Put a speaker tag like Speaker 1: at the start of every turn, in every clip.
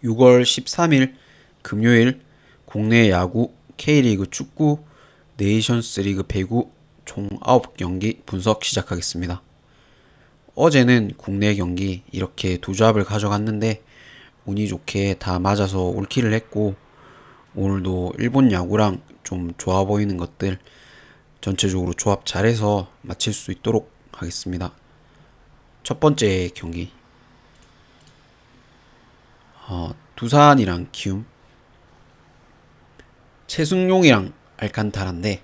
Speaker 1: 6월 13일 금요일 국내 야구, K리그 축구, 네이션스리그 배구 총 9경기 분석 시작하겠습니다. 어제는 국내 경기 이렇게 두 조합을 가져갔는데 운이 좋게 다 맞아서 올킬을 했고, 오늘도 일본 야구랑 좀 좋아 보이는 것들 전체적으로 조합 잘해서 마칠 수 있도록 하겠습니다. 첫 번째 경기, 두산이랑 키움, 최승용이랑 알칸타라인데,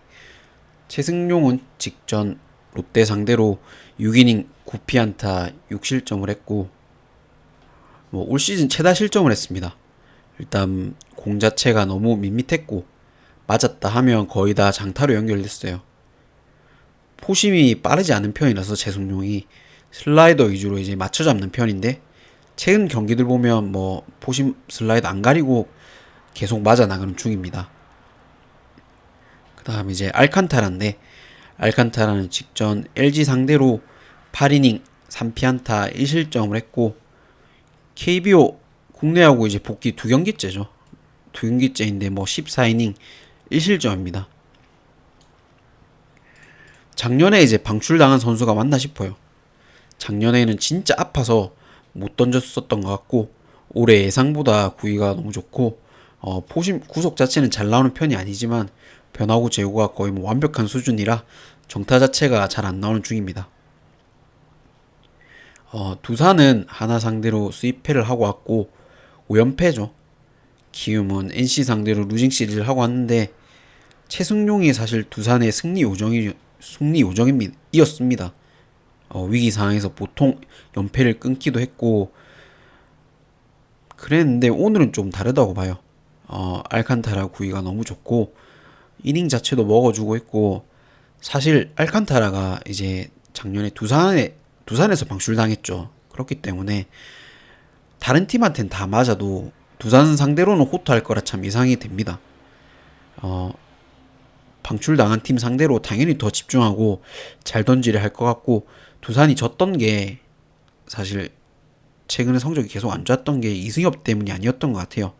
Speaker 1: 최승용은 직전 롯데 상대로 6이닝 9피안타 6실점을 했고, 올 시즌 최다 실점을 했습니다. 일단 공 자체가 너무 밋밋했고, 맞았다 하면 거의 다 장타로 연결됐어요. 포심이 빠르지 않은 편이라서 최승용이 슬라이더 위주로 이제 맞춰 잡는 편인데, 최근 경기들 보면 포심 슬라이더 안 가리고 계속 맞아 나가는 중입니다. 그 다음 이제 알칸타라인데, 알칸타라는 직전 LG 상대로 8이닝 3피안타 1실점을 했고, KBO 국내하고 이제 복귀 두 경기째죠. 두 경기째인데 14이닝 1실점입니다. 작년에 이제 방출당한 선수가 맞나 싶어요. 작년에는 진짜 아파서 못 던졌었던 것 같고, 올해 예상보다 구위가 너무 좋고, 포심 구속 자체는 잘 나오는 편이 아니지만 변화구 제구가 거의 완벽한 수준이라 정타 자체가 잘 안 나오는 중입니다. 두산은 하나 상대로 수입패를 하고 왔고 5연패죠. 키움은 NC 상대로 루징 시리즈를 하고 왔는데, 최승용이 사실 두산의 승리 요정이었습니다. 위기 상황에서 보통 연패를 끊기도 했고 그랬는데, 오늘은 좀 다르다고 봐요. 알칸타라 구위가 너무 좋고 이닝 자체도 먹어주고 있고, 사실 알칸타라가 이제 작년에 두산에서 방출당했죠. 그렇기 때문에 다른 팀한테는 다 맞아도 두산 상대로는 호투할 거라 참 예상이 됩니다. 방출당한 팀 상대로 당연히 더 집중하고 잘 던지려 할 것 같고, 두산이 졌던 게 사실 최근에 성적이 계속 안 좋았던 게 이승엽 때문이 아니었던 것 같아요.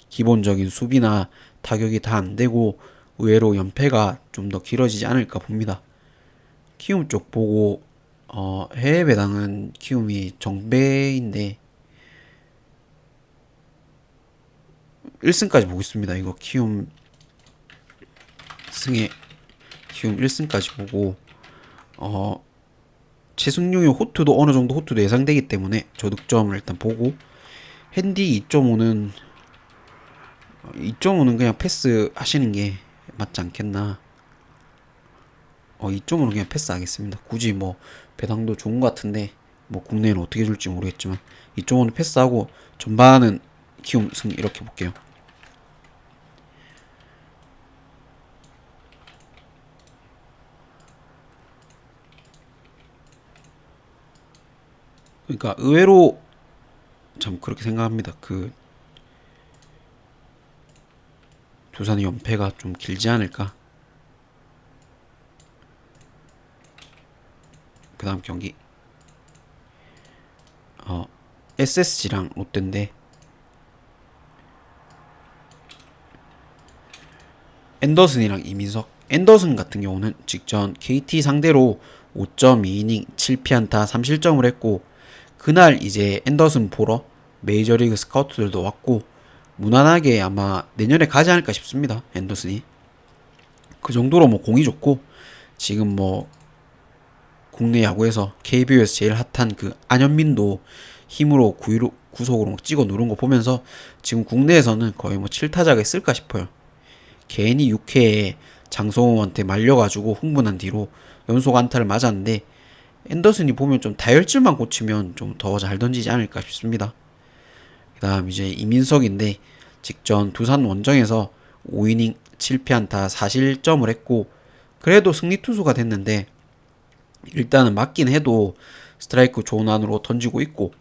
Speaker 1: 기본적인 수비나 타격이 다 안 되고 의외로 연패가 좀 더 길어지지 않을까 봅니다. 키움 쪽 보고, 해외 배당은 키움이 정배인데 1승까지 보고 있습니다. 이거 키움 1승까지 보고, 최승용의 호투도 어느 정도 호투도 예상되기 때문에 저득점을 일단 보고, 핸디 2.5는 그냥 패스 하시는 게 맞지 않겠나. 2.5는 그냥 패스 하겠습니다. 굳이 배당도 좋은 것 같은데 국내에는 어떻게 줄지 모르겠지만 2.5는 패스하고 전반은 키움 승리 이렇게 볼게요. 그러니까 의외로 참 그렇게 생각합니다. 두산의 연패가 좀 길지 않을까. 그 다음 경기, SSG랑 롯데인데, 앤더슨이랑 이민석. 앤더슨 같은 경우는 직전 KT 상대로 5.2이닝 7피안타 3실점을 했고, 그날 이제 앤더슨 보러 메이저리그 스카우트들도 왔고, 무난하게 아마 내년에 가지 않을까 싶습니다. 앤더슨이 그 정도로 공이 좋고, 지금 국내 야구에서 KBO에서 제일 핫한 그 안현민도 힘으로 구속으로 찍어 누른 거 보면서 지금 국내에서는 거의 7타자가 있을까 싶어요. 괜히 6회에 장성호한테 말려가지고 흥분한 뒤로 연속 안타를 맞았는데, 앤더슨이 보면 좀 다혈질만 고치면 좀 더 잘 던지지 않을까 싶습니다. 그 다음 이제 이민석인데, 직전 두산 원정에서 5이닝 7피안타 4실점을 했고, 그래도 승리투수가 됐는데, 일단은 맞긴 해도 스트라이크 좋은 안으로 던지고 있고,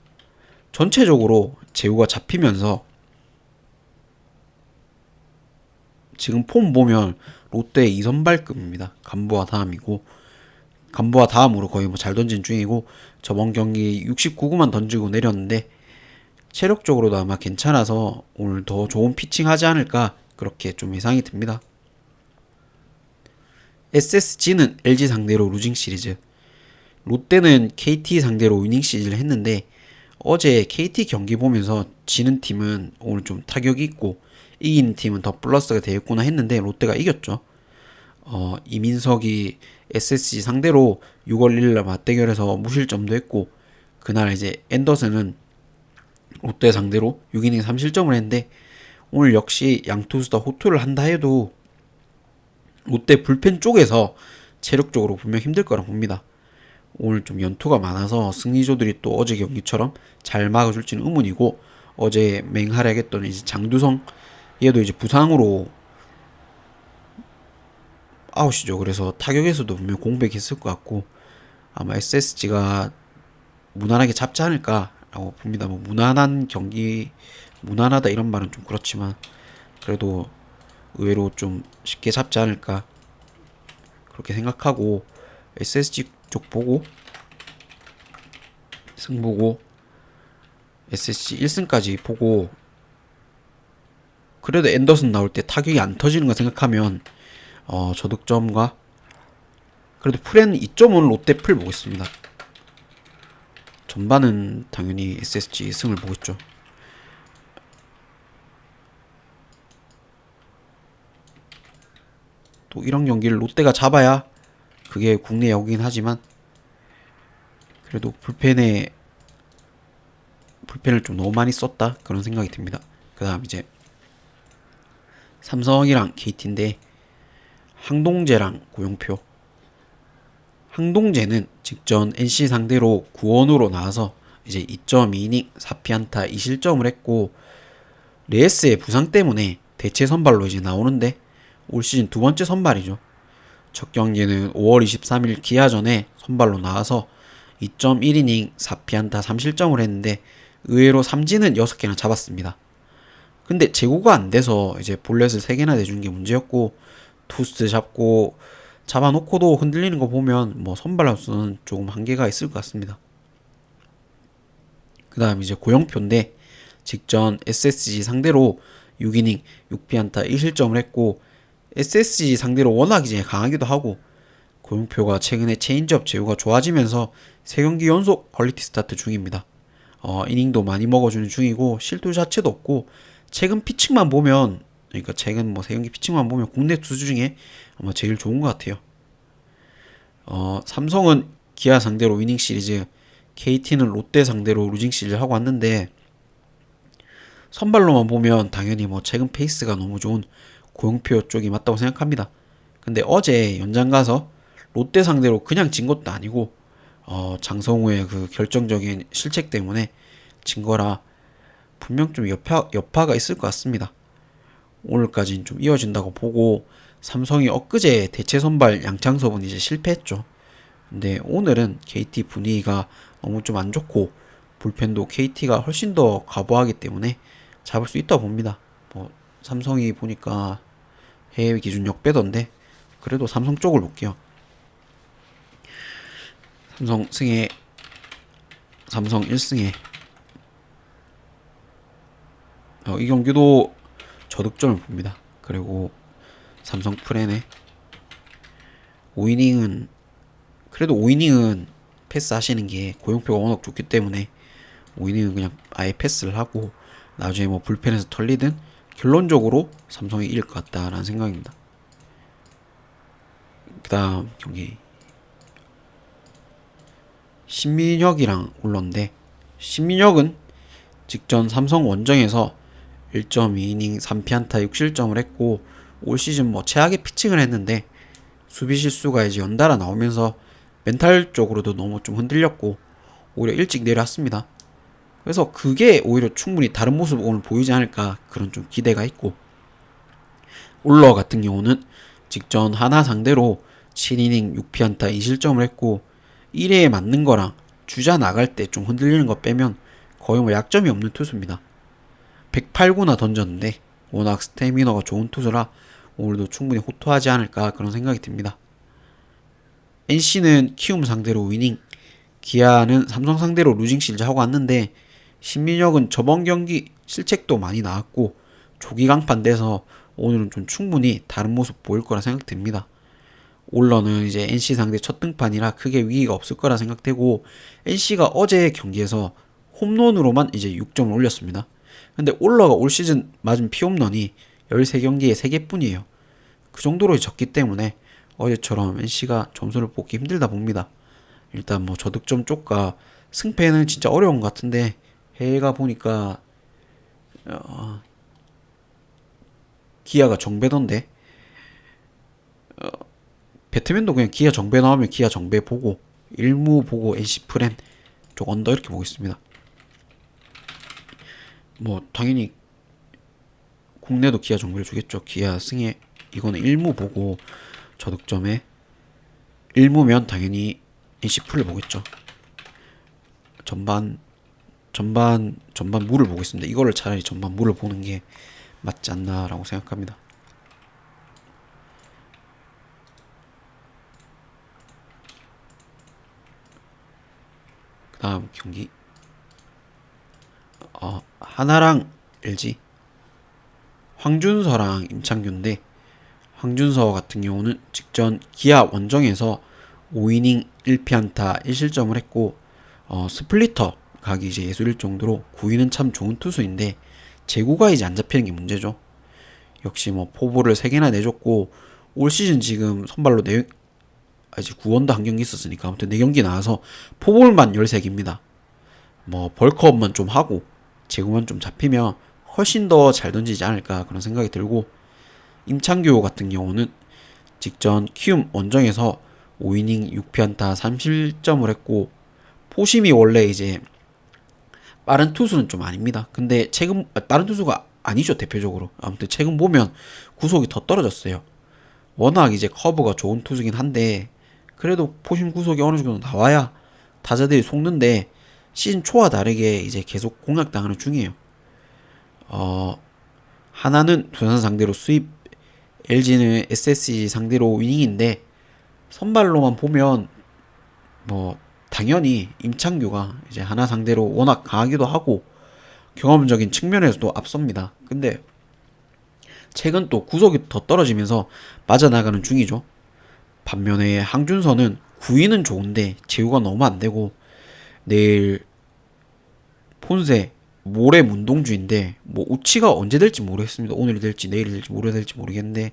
Speaker 1: 전체적으로 제구가 잡히면서 지금 폼 보면 롯데 2선발급입니다. 간부와 다음이고, 간부와 다음으로 거의 잘 던진 중이고, 저번 경기 69구만 던지고 내렸는데 체력적으로도 아마 괜찮아서 오늘 더 좋은 피칭 하지 않을까 그렇게 좀 예상이 듭니다. SSG는 LG 상대로 루징 시리즈, 롯데는 KT 상대로 위닝 시리즈를 했는데 어제 KT 경기 보면서 지는 팀은 오늘 좀 타격이 있고 이기는 팀은 더 플러스가 되겠구나 했는데 롯데가 이겼죠. 이민석이 SSG 상대로 6월 1일 맞대결에서 무실점도 했고 그날 이제 앤더슨은 롯데 상대로 6이닝 3실점을 했는데 오늘 역시 양투수 다 호투를 한다 해도 롯데 불펜 쪽에서 체력적으로 분명 힘들 거라 봅니다. 오늘 좀 연투가 많아서 승리조들이 또 어제 경기처럼 잘 막아줄지는 의문이고 어제 맹활약했던 이제 장두성 얘도 이제 부상으로 아웃이죠. 그래서 타격에서도 분명 공백했을 것 같고 아마 SSG가 무난하게 잡지 않을까라고 봅니다. 뭐 무난한 경기, 무난하다 이런 말은 좀 그렇지만 그래도 의외로 좀 쉽게 잡지 않을까 그렇게 생각하고 SSG 쪽 보고 승보고 SSG 1승까지 보고 그래도 앤더슨 나올 때 타격이 안 터지는 거 생각하면 저득점과 그래도 풀에는 2점은 롯데 풀 보겠습니다. 전반은 당연히 SSG 승을 보겠죠. 또 이런 경기를 롯데가 잡아야 그게 국내 야구긴 하지만 그래도 불펜을 좀 너무 많이 썼다 그런 생각이 듭니다. 그 다음 이제 삼성이랑 KT인데 항동재랑 고용표. 항동재는 직전 NC 상대로 9원으로 나와서 이제 2.2이닝 4피안타 2실점을 했고 레이스의 부상 때문에 대체 선발로 이제 나오는데 올 시즌 두 번째 선발이죠. 첫 경기는 5월 23일 기아전에 선발로 나와서 2.1이닝 4피안타 3실점을 했는데 의외로 삼진은 6개나 잡았습니다. 근데 제구가 안 돼서 이제 볼넷을 3개나 내준 게 문제였고 투스 잡고 잡아놓고도 흔들리는 거 보면 뭐 선발로서는 조금 한계가 있을 것 같습니다. 그 다음 이제 고영표인데 직전 SSG 상대로 6이닝 6피안타 1실점을 했고 SSG 상대로 워낙 이제 강하기도 하고 고영표가 최근에 체인지업 제구가 좋아지면서 3경기 연속 퀄리티 스타트 중입니다. 이닝도 많이 먹어주는 중이고 실투 자체도 없고 최근 피칭만 보면 그러니까 최근 뭐 3경기 피칭만 보면 국내 투수 중에 아마 제일 좋은 것 같아요. 삼성은 기아 상대로 위닝 시리즈, KT는 롯데 상대로 루징 시리즈 하고 왔는데 선발로만 보면 당연히 뭐 최근 페이스가 너무 좋은 고영표 쪽이 맞다고 생각합니다. 근데 어제 연장 가서 롯데 상대로 그냥 진 것도 아니고 장성우의 그 결정적인 실책 때문에 진 거라 분명 좀 여파가 있을 것 같습니다. 오늘까지는 좀 이어진다고 보고 삼성이 엊그제 대체 선발 양창섭은 이제 실패했죠. 근데 오늘은 KT 분위기가 너무 좀 안 좋고 불펜도 KT가 훨씬 더 과부하기 때문에 잡을 수 있다고 봅니다. 뭐 삼성이 보니까 해외 기준 역배던데 그래도 삼성 쪽을 볼게요. 삼성 1승에 이 경기도 저득점을 봅니다. 그리고 삼성 프렌에 5이닝은 그래도 5이닝은 패스 하시는 게 고용표가 워낙 좋기 때문에 5이닝은 그냥 아예 패스를 하고 나중에 뭐 불펜에서 털리든 결론적으로 삼성이 이길 것 같다라는 생각입니다. 그 다음 경기 신민혁이랑 올런데 신민혁은 직전 삼성 원정에서 1.2이닝 3피안타 6실점을 했고 올 시즌 뭐 최악의 피칭을 했는데 수비 실수가 이제 연달아 나오면서 멘탈적으로도 너무 좀 흔들렸고 오히려 일찍 내려왔습니다. 그래서 그게 오히려 충분히 다른 모습을 오늘 보이지 않을까 그런 좀 기대가 있고 올러 같은 경우는 직전 하나 상대로 7이닝 6피안타 2실점을 했고 1회에 맞는 거랑 주자 나갈 때 좀 흔들리는 거 빼면 거의 뭐 약점이 없는 투수입니다. 108구나 던졌는데 워낙 스태미너가 좋은 투수라 오늘도 충분히 호투하지 않을까 그런 생각이 듭니다. NC는 키움 상대로 위닝, 기아는 삼성 상대로 루징 시리즈 하고 왔는데 신민혁은 저번 경기 실책도 많이 나왔고 조기 강판돼서 오늘은 좀 충분히 다른 모습 보일 거라 생각됩니다. 올러는 이제 NC 상대 첫 등판이라 크게 위기가 없을 거라 생각되고 NC가 어제 경기에서 홈런으로만 이제 6점을 올렸습니다. 근데 올러가 올 시즌 맞은 피홈런이 13경기에 3개뿐이에요. 그 정도로 적기 때문에 어제처럼 NC가 점수를 뽑기 힘들다 봅니다. 일단 뭐 저득점 쪽과 승패는 진짜 어려운 것 같은데 해가 보니까 기아가 정배던데 배트맨도 그냥 기아 정배 나오면 기아 정배 보고 일무 보고 NC 프렌 쪽 언더 이렇게 보겠습니다. 뭐 당연히 국내도 기아 정배를 주겠죠. 기아 승에 이거는 일무 보고 저득점에 일무면 당연히 NC 풀을 보겠죠. 전반 물을 보겠습니다. 이거를 차라리 전반 물을 보는 게 맞지 않나라고 생각합니다. 그 다음 경기 하나랑 LG 황준서랑 임창규인데 황준서 같은 경우는 직전 기아 원정에서 5이닝 1피안타 1실점을 했고 스플리터 각이 이제 예술일 정도로 구위는 참 좋은 투수인데 제구가 이제 안 잡히는 게 문제죠. 역시 뭐 포볼을 3개나 내줬고 올 시즌 지금 선발로 아직 9원도 한 경기 있었으니까 아무튼 4경기 나와서 포볼만 13개입니다. 뭐 벌크업만 좀 하고 제구만 좀 잡히면 훨씬 더 잘 던지지 않을까 그런 생각이 들고 임창규 같은 경우는 직전 키움 원정에서 5이닝 6피안타 3실점을 했고 포심이 원래 이제 빠른 투수는 좀 아닙니다. 근데 최근 빠른 투수가 아니죠 대표적으로. 아무튼 최근 보면 구속이 더 떨어졌어요. 워낙 이제 커브가 좋은 투수긴 한데 그래도 포심 구속이 어느 정도 나와야 타자들이 속는데 시즌 초와 다르게 이제 계속 공략당하는 중이에요. 하나는 두산 상대로 수입, LG는 SSG 상대로 위닝인데 선발로만 보면 뭐 당연히 임창규가 이제 하나 상대로 워낙 강하기도 하고 경험적인 측면에서도 앞섭니다. 근데 최근 또 구속이 더 떨어지면서 빠져나가는 중이죠. 반면에 항준서는 구위는 좋은데 제구가 너무 안 되고 내일 폰세 모레 문동주인데 뭐 우치가 언제 될지 모르겠습니다. 오늘이 될지 내일이 될지 모레 될지 모르겠는데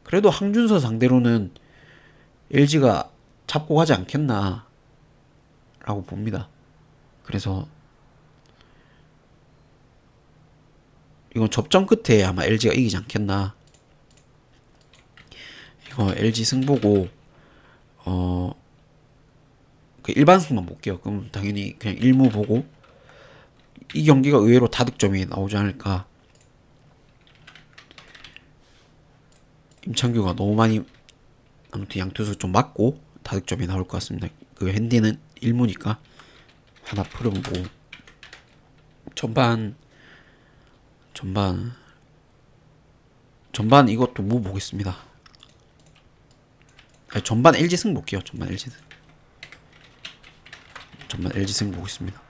Speaker 1: 그래도 항준서 상대로는 LG가 잡고 가지 않겠나 라고 봅니다. 그래서 이건 접전 끝에 아마 LG가 이기지 않겠나. 이거 LG 승보고 그 일반 승만 볼게요. 그럼 당연히 그냥 일무 보고 이 경기가 의외로 다득점이 나오지 않을까. 임창규가 너무 많이 아무튼 양투수 좀 맞고 다득점이 나올 것 같습니다. 그 핸디는 일무니까 하나 풀어보고 전반 이것도 뭐 보겠습니다. 아니, 전반 LG 승 볼게요. 전반 LG 승 보겠습니다.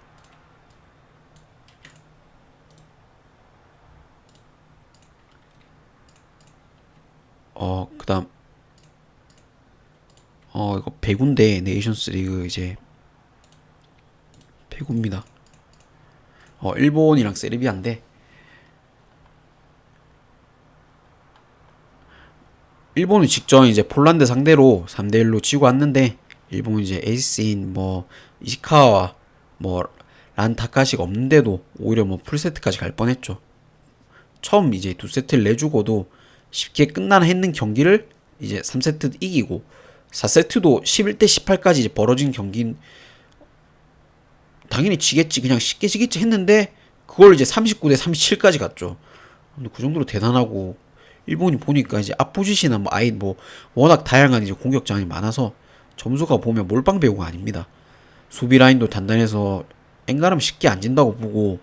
Speaker 1: 그다음 이거 배구인데 네이션스 리그 이제 배구입니다. 일본이랑 세르비아인데 일본은 직전 이제 폴란드 상대로 3대1로 지고 왔는데 일본은 이제 에이스인 뭐 이시카와 뭐 란타카시가 없는데도 오히려 뭐 풀세트까지 갈 뻔했죠. 처음 이제 2세트를 내주고도 쉽게 끝나나 했는 경기를 이제 3세트 이기고 4세트도 11대 18까지 이제 벌어진 경기인 당연히 지겠지 그냥 쉽게 지겠지 했는데 그걸 이제 39대 37까지 갔죠. 근데 그 정도로 대단하고 일본이 보니까 이제 앞포지시나 뭐 아예 뭐 워낙 다양한 이제 공격장이 많아서 점수가 보면 몰빵 배구가 아닙니다. 수비 라인도 단단해서 엔간하면 쉽게 안 진다고 보고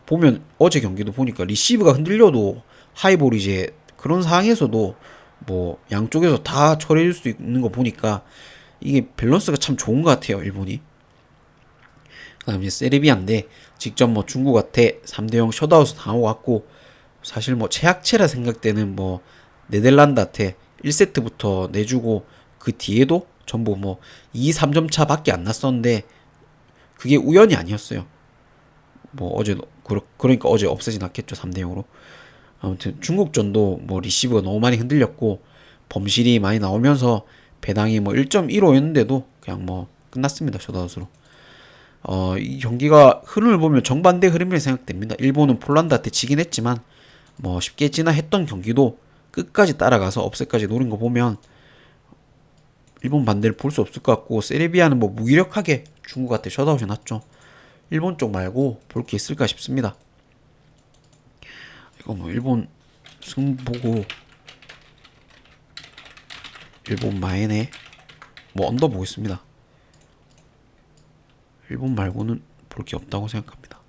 Speaker 1: 보면 어제 경기도 보니까 리시브가 흔들려도 하이볼 이제 그런 상황에서도 뭐 양쪽에서 다 처리해줄 수 있는 거 보니까 이게 밸런스가 참 좋은 것 같아요 일본이. 그다음에 세르비아인데 직접 뭐 중국한테 3대0 셧아웃을 당하고 갔고, 사실 뭐 최악체라 생각되는 뭐 네덜란드한테 1세트부터 내주고 그 뒤에도 전부 뭐 2, 3점 차밖에 안 났었는데 그게 우연이 아니었어요. 뭐 어제 그러니까 어제 없어진 않겠죠, 3대0으로. 아무튼 중국전도 뭐 리시브가 너무 많이 흔들렸고 범실이 많이 나오면서 배당이 뭐 1.15였는데도 그냥 뭐 끝났습니다, 셧아웃으로. 이 경기가 흐름을 보면 정반대 흐름이 생각됩니다. 일본은 폴란드한테 지긴 했지만 뭐 쉽게 지나 했던 경기도 끝까지 따라가서 업셋까지 노린 거 보면 일본 반대를 볼 수 없을 것 같고, 세르비아는 뭐 무기력하게 중국한테 셧아웃이 났죠. 일본 쪽 말고 볼 게 있을까 싶습니다. 이거 뭐 일본 승부 보고 일본 마이네 뭐 언더 보겠습니다. 일본 말고는 볼 게 없다고 생각합니다.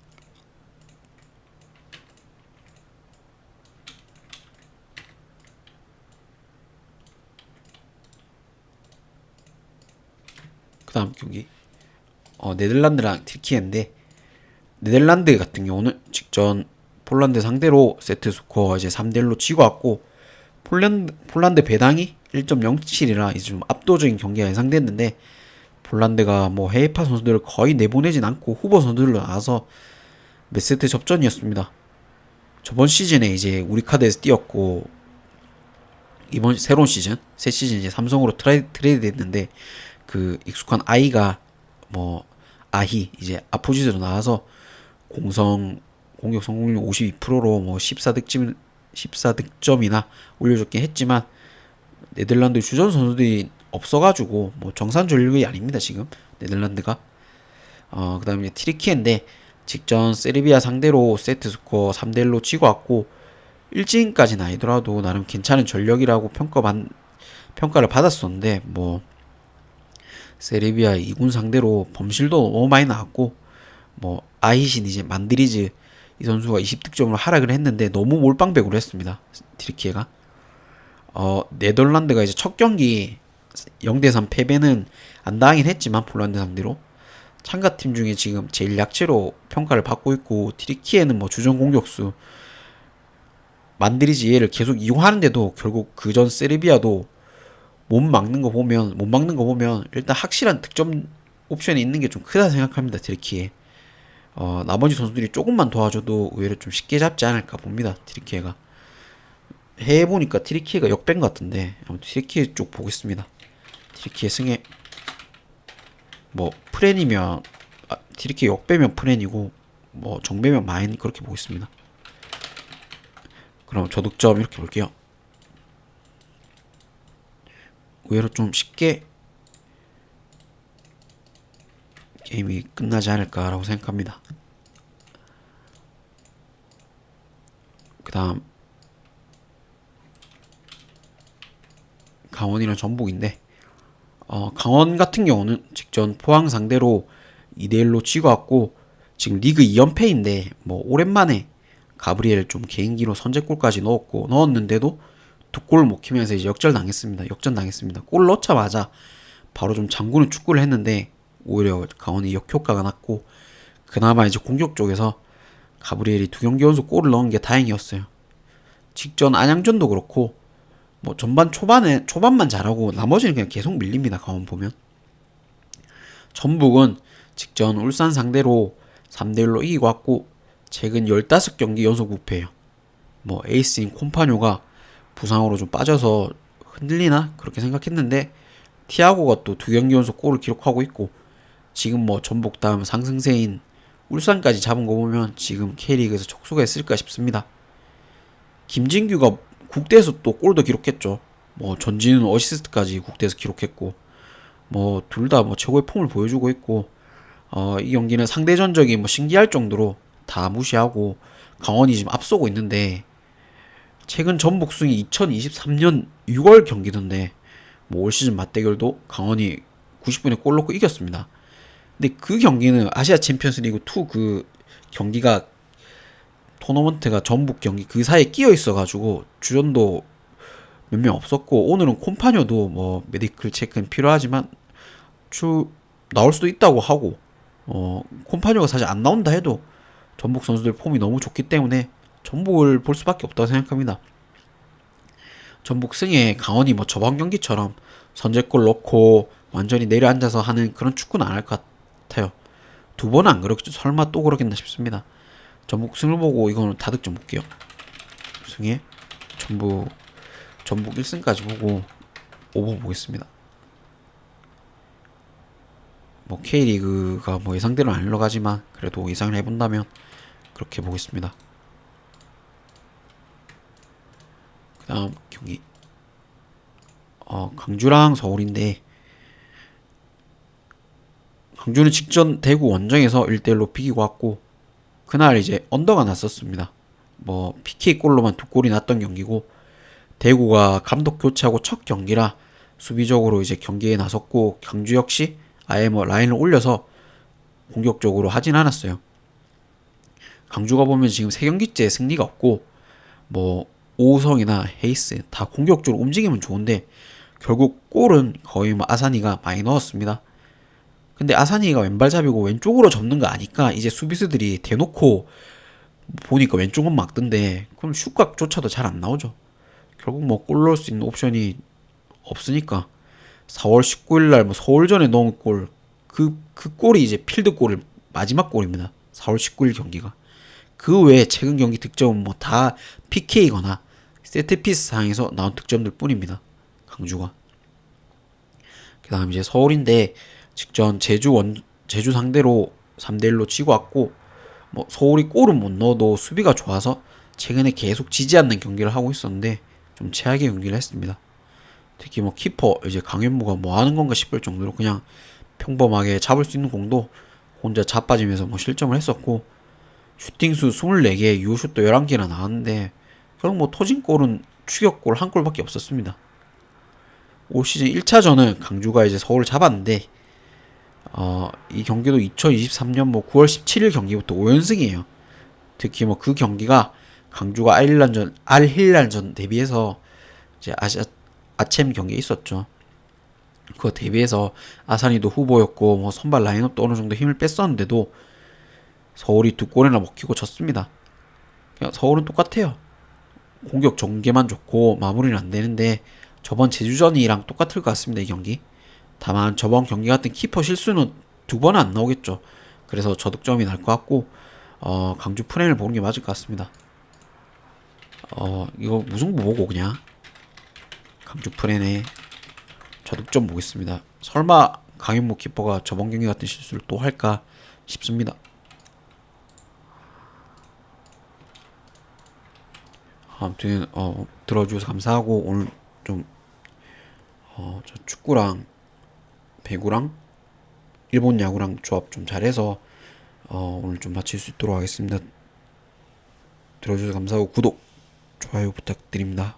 Speaker 1: 그 다음 경기 네덜란드랑 튀르키예인데, 네덜란드 같은 경우는 직전 폴란드 상대로 세트 스코어 이제 3대1로 지고 왔고, 폴란드 배당이 1.07이라 이제 좀 압도적인 경기가 예상됐는데, 폴란드가 뭐 해외파 선수들을 거의 내보내진 않고 후보 선수들로 나와서 몇 세트 접전이었습니다. 저번 시즌에 이제 우리 카드에서 뛰었고, 이번 새로운 시즌 새 시즌 이제 삼성으로 트레이드 됐는데, 그 익숙한 아이가 뭐 아히 이제 아포지드로 나와서 공격 성공률 52%로 뭐 14득점이나 올려줬긴 했지만, 네덜란드 주전 선수들이 없어가지고 뭐 정상 전력이 아닙니다 지금 네덜란드가. 그다음에 이제 튀르키예인데 직전 세르비아 상대로 세트 스코어 3대1로 지고 왔고, 일진까지는 아니더라도 나름 괜찮은 전력이라고 평가를 받았었는데, 뭐 세르비아 2군 상대로 범실도 너무 많이 나왔고, 뭐 아이신 이제 만드리즈 이 선수가 20득점으로 하락을 했는데 너무 몰빵백으로 했습니다, 튀르키예가. 네덜란드가 이제 첫 경기 0대3 패배는 안 당하긴 했지만 폴란드 상대로 참가팀 중에 지금 제일 약체로 평가를 받고 있고, 튀르키예는 뭐 주전 공격수 만드리지 얘를 계속 이용하는데도 결국 그전 세르비아도 못 막는 거 보면 일단 확실한 득점 옵션이 있는 게 좀 크다 생각합니다, 튀르키예. 나머지 선수들이 조금만 도와줘도 의외로 좀 쉽게 잡지 않을까 봅니다, 튀르키예가. 해보니까 튀르키예가 역배인 것 같은데 아무튼 튀르키예 쪽 보겠습니다. 튀르키예 승에 뭐 프렌이면 튀르키예 역배면 프렌이고 뭐 정배면 마인, 그렇게 보겠습니다. 그럼 저득점 이렇게 볼게요. 의외로 좀 쉽게 게임이 끝나지 않을까라고 생각합니다. 그 다음 강원이랑 전북인데, 강원 같은 경우는 직전 포항 상대로 2대1로 지고 왔고 지금 리그 2연패인데 뭐 오랜만에 가브리엘 좀 개인기로 선제골까지 넣었는데도 두 골 못 키면서 이제 역전당했습니다. 골 넣자마자 바로 좀 잠그는 축구를 했는데 오히려 강원이 역효과가 났고, 그나마 이제 공격 쪽에서 가브리엘이 두 경기 연속 골을 넣은 게 다행이었어요. 직전 안양전도 그렇고 뭐 초반만 잘하고 나머지는 그냥 계속 밀립니다, 강원 보면. 전북은 직전 울산 상대로 3대1로 이기고 왔고 최근 15경기 연속 무패예요. 뭐 에이스인 콤파뇨가 부상으로 좀 빠져서 흔들리나 그렇게 생각했는데 티아고가 또 두 경기 연속 골을 기록하고 있고, 지금 뭐 전북 다음 상승세인 울산까지 잡은 거 보면 지금 K리그에서 촉수가 있을까 싶습니다. 김진규가 국대에서 또 골도 기록했죠. 뭐 전진우 어시스트까지 국대에서 기록했고, 뭐 둘 다 뭐 최고의 폼을 보여주고 있고, 이 경기는 상대 전적이 뭐 신기할 정도로 다 무시하고 강원이 지금 앞서고 있는데, 최근 전북 승이 2023년 6월 경기던데 뭐 올 시즌 맞대결도 강원이 90분에 골 넣고 이겼습니다. 근데 그 경기는 아시아 챔피언스 리그 2 그 경기가 토너먼트가 전북 경기 그 사이에 끼어 있어가지고 주전도 몇 명 없었고, 오늘은 콤파뇨도 뭐 메디컬 체크는 필요하지만 나올 수도 있다고 하고, 콤파니오가 사실 안 나온다 해도 전북 선수들 폼이 너무 좋기 때문에 전북을 볼 수밖에 없다고 생각합니다. 전북 승에 강원이 뭐 저번 경기처럼 선제골 넣고 완전히 내려앉아서 하는 그런 축구는 안 할 것 같아요. 두 번은 안 그렇겠죠. 설마 또 그러겠나 싶습니다. 전북 승을 보고 이거는 다득점 볼게요. 승에 전북 1승까지 보고 오버 보겠습니다. 뭐 K리그가 뭐 예상대로 안 흘러가지만 그래도 예상을 해본다면 그렇게 보겠습니다. 그 다음 경기 강주랑 서울인데, 강주는 직전 대구 원정에서 1대1로 비기고 왔고 그날 이제 언더가 났었습니다. 뭐 PK 골로만 두 골이 났던 경기고, 대구가 감독 교체하고 첫 경기라 수비적으로 이제 경기에 나섰고, 강주 역시 아예 뭐 라인을 올려서 공격적으로 하진 않았어요. 강주가 보면 지금 세 경기째 승리가 없고, 뭐 오우성이나 헤이스 다 공격적으로 움직이면 좋은데 결국 골은 거의 뭐 아사니가 많이 넣었습니다. 근데 아사니가 왼발잡이고 왼쪽으로 접는 거 아니까 이제 수비수들이 대놓고 보니까 왼쪽은 막던데, 그럼 슛각조차도 잘 안 나오죠. 결국 뭐 골 넣을 수 있는 옵션이 없으니까 4월 19일 날뭐 서울전에 넣은 골, 그 골이 이제 필드 골 마지막 골입니다. 4월 19일 경기가. 그 외에 최근 경기 득점은 뭐 다 PK거나 세트피스 상에서 나온 득점들 뿐입니다. 강주가. 그 다음 이제 서울인데, 직전 제주 상대로 3대1로 지고 왔고, 뭐 서울이 골은 못 넣어도 수비가 좋아서 최근에 계속 지지 않는 경기를 하고 있었는데 좀 최악의 경기를 했습니다. 특히 뭐 키퍼 이제 강현무가 뭐 하는 건가 싶을 정도로 그냥 평범하게 잡을 수 있는 공도 혼자 자빠지면서 뭐 실점을 했었고, 슈팅수 24개, 유효슛도 11개나 나왔는데 그럼 뭐 터진 골은 추격골 한 골밖에 없었습니다. 올 시즌 1차전은 강주가 이제 서울을 잡았는데, 이 경기도 2023년 뭐 9월 17일 경기부터 5연승이에요. 특히 뭐 그 경기가 강주가 알힐란전 대비해서 이제 아챔 경기에 있었죠. 그거 대비해서 아산이도 후보였고 뭐 선발 라인업도 어느 정도 힘을 뺐었는데도 서울이 두 골이나 먹히고 졌습니다. 그냥 서울은 똑같아요. 공격 전개만 좋고 마무리는 안 되는데 저번 제주전이랑 똑같을 것 같습니다, 이 경기. 다만 저번 경기 같은 키퍼 실수는 두 번은 안 나오겠죠. 그래서 저득점이 날 것 같고, 강주 프렌을 보는 게 맞을 것 같습니다. 이거 무승부 보고 그냥 강주 프렌의 저득점 보겠습니다. 설마 강현무 키퍼가 저번 경기 같은 실수를 또 할까 싶습니다. 아무튼 들어주셔서 감사하고, 오늘 좀 저 축구랑 배구랑 일본 야구랑 조합 좀 잘해서 오늘 좀 마칠 수 있도록 하겠습니다. 들어주셔서 감사하고 구독, 좋아요 부탁드립니다.